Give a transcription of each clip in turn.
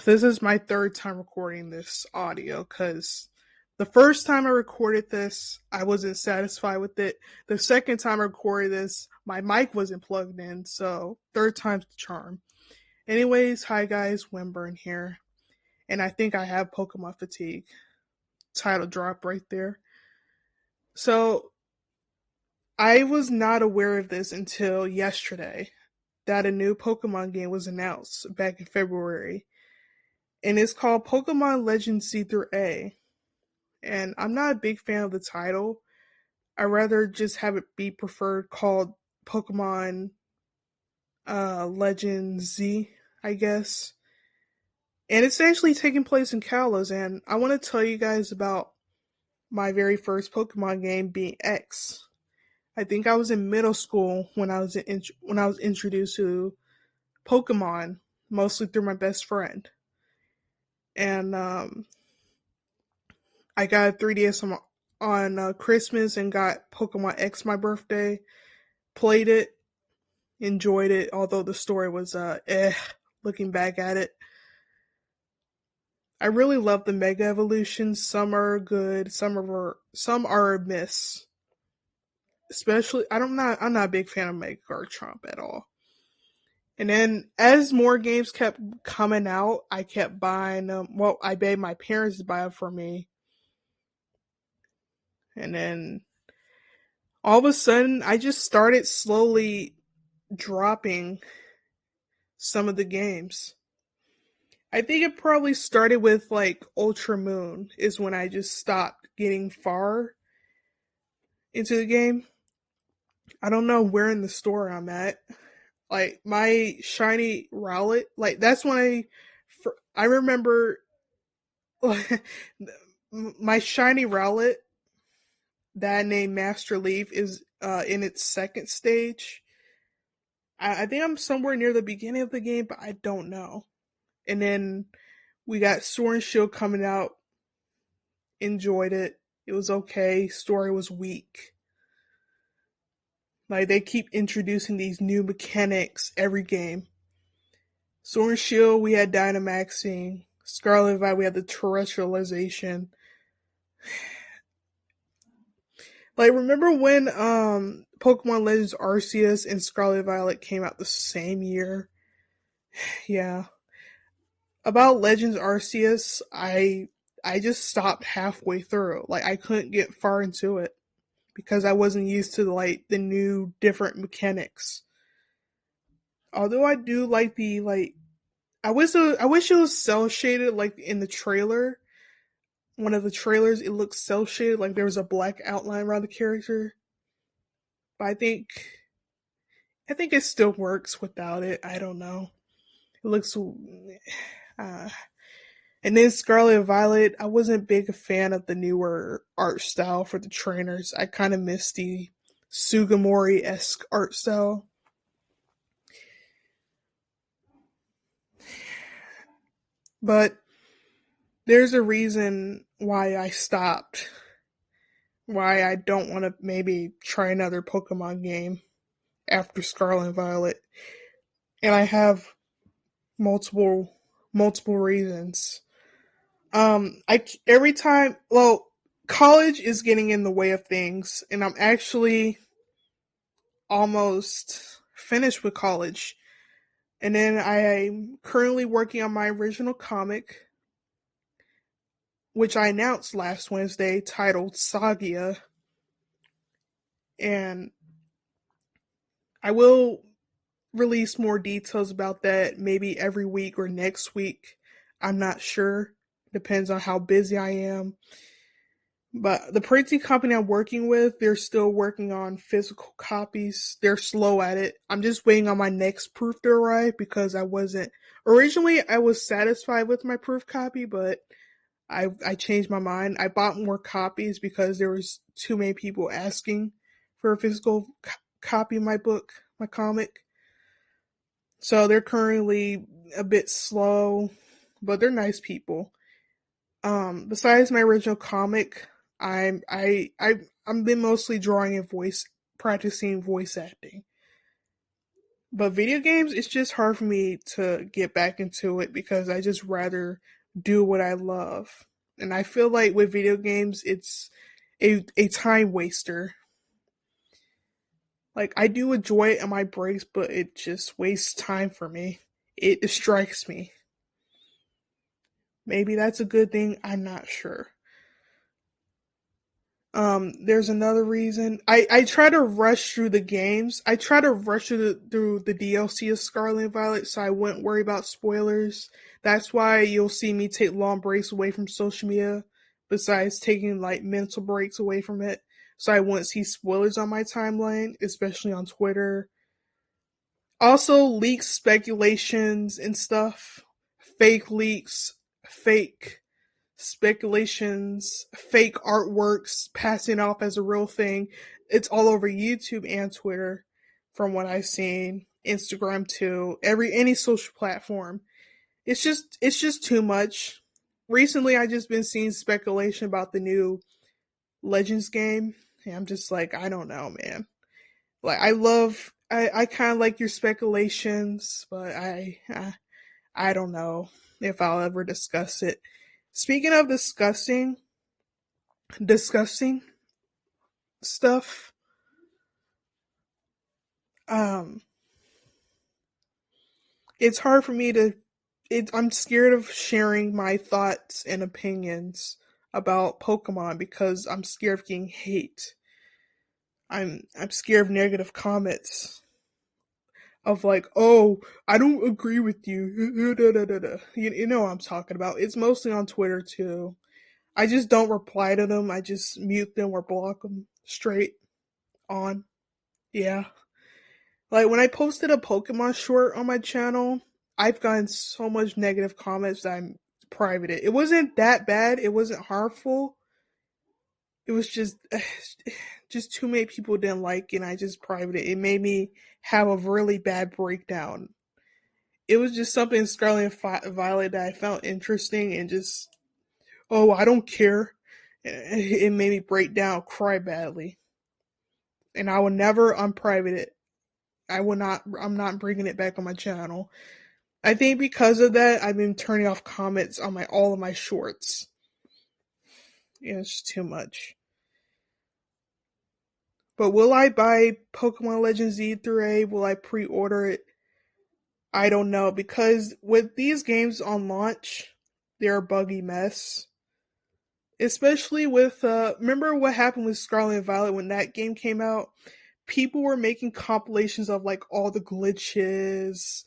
This is my third time recording this audio because the first time I recorded this, I wasn't satisfied with it. The second time I recorded this, my mic wasn't plugged in, so third time's the charm. Anyways, hi guys, Wimburn here, and I think I have Pokemon fatigue. Title drop right there. So, I was not aware of this until yesterday that a new Pokemon game was announced back in February, and it's called Pokemon Legends C through A. And I'm not a big fan of the title. I rather just have it be preferred called Pokemon Legend Z, I guess. And it's actually taking place in Kalos, and I want to tell you guys about my very first Pokemon game being X. I think I was in middle school when when I was introduced to Pokemon, mostly through my best friend. And I got a 3DS on Christmas and got Pokemon X my birthday. Played it, enjoyed it, although the story was looking back at it. I really love the Mega Evolutions. Some are good, some are a miss. Especially I'm not a big fan of Mega Garchomp at all. And then as more games kept coming out, I kept buying them. Well, I begged my parents to buy them for me. And then all of a sudden I just started slowly dropping some of the games. I think it probably started with like Ultra Moon is when I just stopped getting far into the game. I don't know where in the store I'm at. Like my shiny Rowlet, like that's when I remember my shiny Rowlet that named Master Leaf is in its second stage. I think I'm somewhere near the beginning of the game, but I don't know. And then we got Sword and Shield coming out. Enjoyed it. It was okay. Story was weak. Like they keep introducing these new mechanics every game. Sword and Shield, we had Dynamaxing. Scarlet Violet, we had the terrestrialization. Like remember when Pokemon Legends Arceus and Scarlet Violet came out the same year? Yeah. About Legends Arceus, I just stopped halfway through. Like I couldn't get far into it because I wasn't used to like the new different mechanics. Although I do like the like I wish it was cell shaded like in the trailer. One of the trailers it looks cell shaded like there was a black outline around the character. But I think it still works without it. I don't know. It looks and then Scarlet and Violet, I wasn't big a fan of the newer art style for the trainers. I kind of missed the Sugimori esque art style. But there's a reason why I stopped. Why I don't want to maybe try another Pokemon game after Scarlet and Violet. And I have multiple multiple reasons. I every time, well, college is getting in the way of things, and I'm actually almost finished with college. And then I'm currently working on my original comic, which I announced last Wednesday, titled Sagia. And I will release more details about that maybe every week or next week. I'm not sure. Depends on how busy I am. But the printing company I'm working with, they're still working on physical copies. They're slow at it. I'm just waiting on my next proof to arrive because I was satisfied with my proof copy, but I changed my mind. I bought more copies because there was too many people asking for a physical copy of my book, my comic. So they're currently a bit slow, but they're nice people. Besides my original comic, I've been mostly drawing and practicing voice acting. But video games, it's just hard for me to get back into it because I just rather do what I love. And I feel like with video games, it's a time waster. Like, I do enjoy it in my breaks, but it just wastes time for me. It distracts me. Maybe that's a good thing. I'm not sure. There's another reason. I try to rush through the games. I try to rush through the DLC of Scarlet and Violet so I wouldn't worry about spoilers. That's why you'll see me take long breaks away from social media, besides taking like mental breaks away from it. So I wouldn't see spoilers on my timeline, especially on Twitter. Also, leaks, speculations, and stuff. Fake leaks, fake speculations, fake artworks passing off as a real thing. It's all over YouTube and Twitter, from what I've seen. Instagram too. Any social platform. It's just too much. Recently, I just been seeing speculation about the new Legends game, and I'm just like, I don't know, man. Like, I kind of like your speculations, but I don't know if I'll ever discuss it. Speaking of discussing stuff, um, it's hard for me to. I'm scared of sharing my thoughts and opinions about Pokemon because I'm scared of getting hate. I'm scared of negative comments of like, oh, I don't agree with you. You know what I'm talking about. It's mostly on Twitter too. I just don't reply to them. I just mute them or block them straight on. Yeah. Like when I posted a Pokemon short on my channel, I've gotten so much negative comments that I'm private it. It wasn't that bad. It wasn't harmful. It was just just too many people didn't like it and I just private it. It made me have a really bad breakdown. It was just something in Scarlet and Violet that I found interesting and just, oh, I don't care. It made me break down, cry badly. And I will never unprivate it. I'm not bringing it back on my channel. I think because of that, I've been turning off comments on my all of my shorts. Yeah, it's just too much. But will I buy Pokemon Legends Z through A? Will I pre-order it? I don't know because with these games on launch, they're a buggy mess. Especially with remember what happened with Scarlet and Violet when that game came out? People were making compilations of like all the glitches,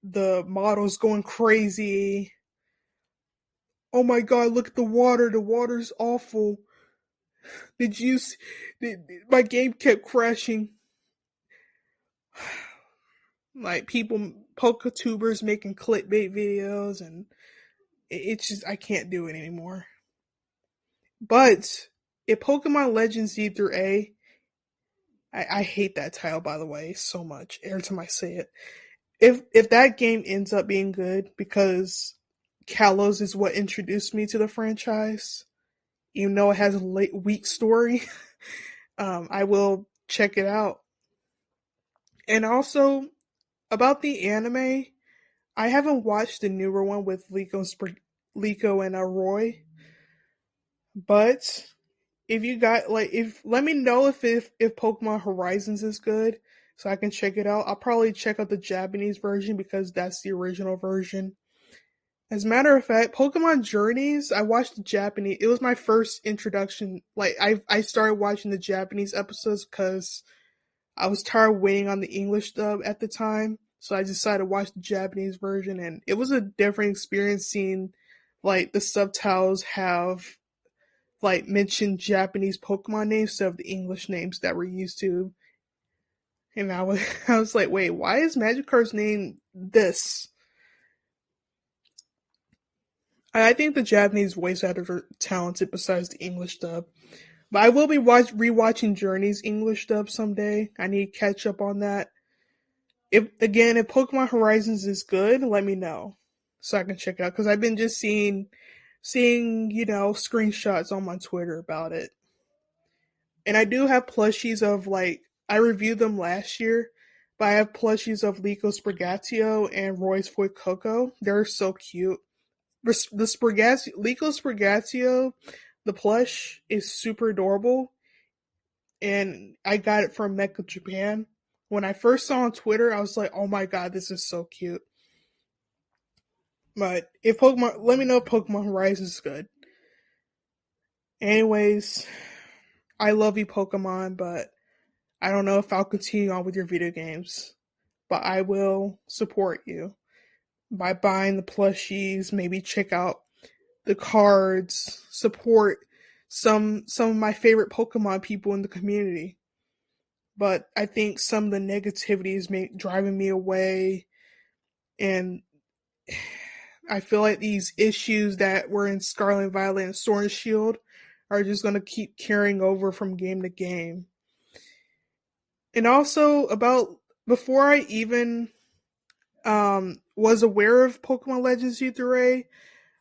the models going crazy. Oh my god, look at the water. The water's awful. Did you see? My game kept crashing. Like people, Poketubers making clickbait videos, and it's just, I can't do it anymore. But if Pokemon Legends Z through A, I hate that title by the way so much. Every time I say it, if that game ends up being good, because Kalos is what introduced me to the franchise, even though it has a weak story, I will check it out. And also about the anime, I haven't watched the newer one with Liko and Roy, but if you got like, if let me know if Pokemon Horizons is good so I can check it out. I'll probably check out the Japanese version because that's the original version. As a matter of fact, Pokemon Journeys, I watched the Japanese. It was my first introduction. Like I started watching the Japanese episodes because I was tired of waiting on the English dub at the time. So I decided to watch the Japanese version and it was a different experience seeing like the subtitles have like mentioned Japanese Pokemon names instead of the English names that we're used to. And I was like, wait, why is Magikarp's name this? I think the Japanese voice actors are talented besides the English dub. But I will be rewatching Journey's English dub someday. I need to catch up on that. If Pokemon Horizons is good, let me know so I can check it out because I've been just seeing screenshots on my Twitter about it. And I do have plushies of like I reviewed them last year. But I have plushies of Lico Sprigatio and Roy's Foy Coco. They're so cute. The Sprigatio, Lico Sprigatio, the plush is super adorable, and I got it from Mecca, Japan. When I first saw on Twitter, I was like, "Oh my god, this is so cute." But if Pokemon, let me know if Pokemon Horizon is good. Anyways, I love you, Pokemon, but I don't know if I'll continue on with your video games. But I will support you by buying the plushies, maybe check out the cards, support some of my favorite Pokemon people in the community. But I think some of the negativity is driving me away, and I feel like these issues that were in Scarlet and Violet and Sword and Shield are just going to keep carrying over from game to game. And also about before I even was aware of Pokemon Legends U3A,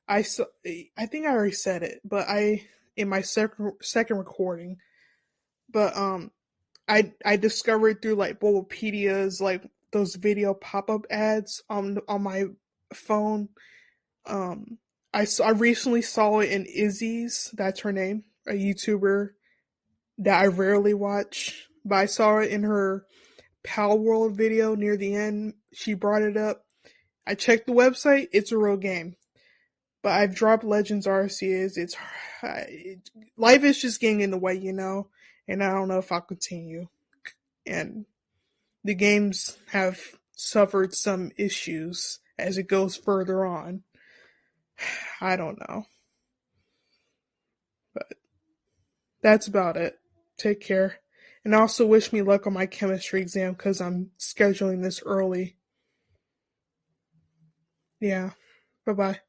I saw, I think I already said it, but I in my second recording, but I discovered through like Bulbapedia's like those video pop up ads on my phone. Um, I recently saw it in Izzy's, that's her name, a YouTuber that I rarely watch, but I saw it in her Pal World video near the end. She brought it up. I checked the website. It's a real game, but I've dropped Legends Arceus. Life is just getting in the way, and I don't know if I'll continue. And the games have suffered some issues as it goes further on. I don't know, but that's about it. Take care. And also wish me luck on my chemistry exam because I'm scheduling this early. Yeah. Bye bye.